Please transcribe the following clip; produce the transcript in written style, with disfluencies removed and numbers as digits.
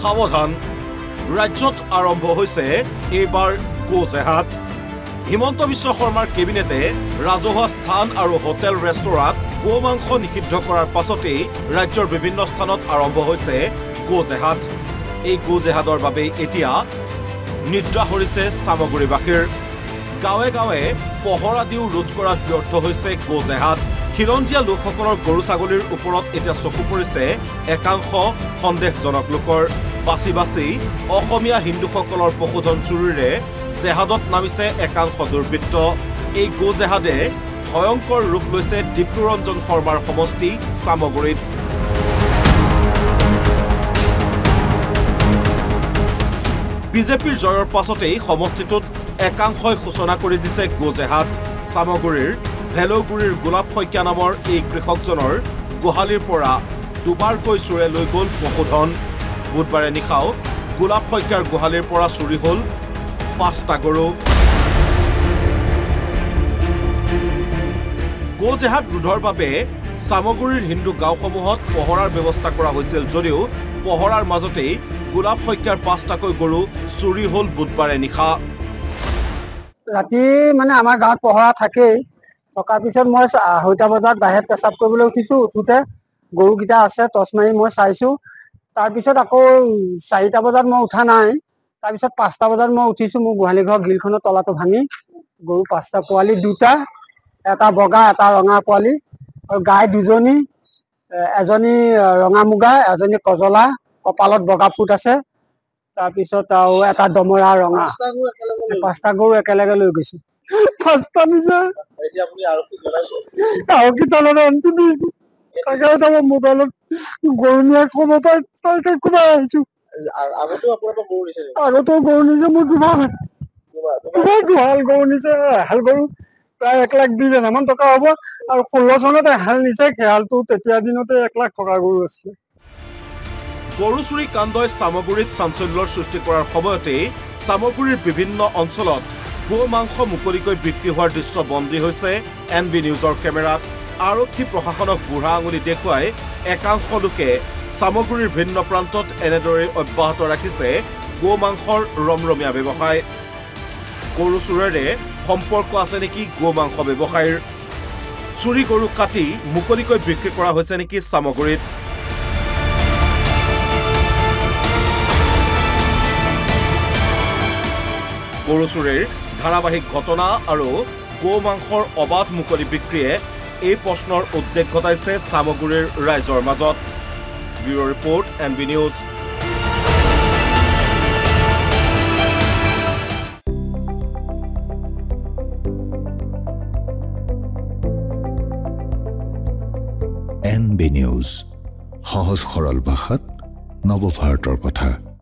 সাৱধান ৰাজ্যত আৰম্ভ হৈছে এইবাৰ গোজেহাট হিমন্ত বিশ্ব শৰ্মাৰ কেবিনেটে ৰাজহুৱা স্থান আৰু হোটেল ৰেষ্টুৰাঁত গোমাংস নিষিদ্ধ কৰাৰ পাছতেই ৰাজ্যৰ বিভিন্ন স্থানত আৰম্ভ হৈছে গোজেহাট এই গোজেহাটৰ বাবে এতিয়া নিদ্ৰা হৰিছে সামগুৰিবাসীৰ গাঁৱে গাঁৱে পহৰা দিও ৰোধ কৰাত ব্যৰ্থ হৈছে গোজেহাট খিলঞ্জীয়া লোকসকলৰ গৰু ছাগলীৰ ওপৰত এতিয়া চকু পৰিছে একাংশ সন্দেহজনক লোকৰ বাছি বাছি অসমীয়া হিন্দুসকলৰ পশুধন চুৰিৰে জেহাদত নামিছে একাংশ দুৰ্বৃত্ত এই গোজেহাদে ভয়ংকৰ ৰূপ লৈছে দীপ্তিৰঞ্জন শৰ্মাৰ সমষ্টি সামগুৰিত বিজেপিৰ জয়ৰ পাছতেই সমষ্টিটোত একাংশই সূচনা কৰি দিছে গোজেহাট সামগুৰিৰ ভেলৌগুৰিৰ গোলাপ শইকীয়া নামৰ এই কৃষকজনৰ গোহালিৰ পৰা দুবাৰকৈ চোৰে লৈ গ'ল পশুধন বুধবাৰে নিশাও গোলাপ শইকীয়াৰ গোহালিৰ পৰা চুৰি হ'ল 5টা গৰু গোজেহাট ৰোধৰ বাবে সামগুৰিৰ হিন্দু গাঁওসমূহত পহৰাৰ ব্যৱস্থা কৰা হৈছিল যদিও পহৰাৰ মাজতেই গোলাপ শইকীয়াৰ 5টাকৈ গৰু চুৰি হ'ল বুধবাৰে নিশা ৰাতি মানে আমাৰ গাঁৱত পহৰা থাকেই থকাৰ পিছত মই 2টা বজাত বাহিৰত পেচাব কৰিবলৈ উঠিছো উঠোতে গৰুকেইটা আছে টৰ্চ মাৰি মই চাইছো তাৰপিছত আকৌ 4টা বজাত মই উঠা নাই তাৰপিছত 5টা বজাত মই উঠিছো মোৰ গোহালি ঘৰ গিলখনৰ তলাটো ভাঙি গৰু 5টা পোৱালি 2টা এটা বগা এটা ৰঙা পোৱালি আৰু গাই 2জনী এজনী ৰঙা মুগা এজনী কজলা কপালত বগা ফুট আছে তাৰপিছত আৰু এটা দমৰা ৰঙা 5টা গৰু একেলগে লৈ গৈছো 5টা নিজে এতিয়া আপুনি আৰু কি তলত আনকি দিছো তাকে এটা মোবাইলত গৰু নিয়া খবৰ পাই তাকে কোবাই আহিছো আগতো গৰু নিছে মোৰ দুবাৰ দুহাল গৰু নিছে এহাল গৰু প্ৰায় 1,20,000 টকা হ'ব আৰু 16 চনত এহাল নিছে খেয়ালটো তেতিয়া দিনতে 1 লাখ টকা গৰু আছিল গৰু চুৰি কাণ্ডই সামগুৰিত চাঞ্চল্যৰ সৃষ্টি কৰাৰ সময়তেই সামগুৰিৰ বিভিন্ন অঞ্চলত গো মাংস মুকলিকৈ বিক্ৰী হোৱাৰ দৃশ্য বন্দী হৈছে NB নিউজৰ কেমেৰাত আৰক্ষী প্ৰশাসনক বুঢ়া আঙুলি দেখুৱাই একাংশ লোকে সামগুৰিৰ ভিন্ন প্ৰান্তত এনেদৰে অব্যাহত ৰাখিছে গো মাংসৰ ৰমৰমীয়া ব্যৱসায় গৰু চুৰেৰে সম্পৰ্ক আছে নেকি গো মাংস ব্যৱসায়ৰ চুৰি গৰু কাটি মুকলিকৈ বিক্ৰী কৰা হৈছে নেকি সামগুৰিত গৰু চুৰিৰ ধাৰাবাহিক ঘটনা আৰু গো মাংসৰ অবাধ মুকলি বিক্ৰীয়ে এই প্ৰশ্নৰ উদ্বেগ ঘটাইছে সামগুৰিৰ ৰাইজৰ মাজত bureau report NB news NB news সহজ সৰল ভাষাত নৱভাৰতৰ কথা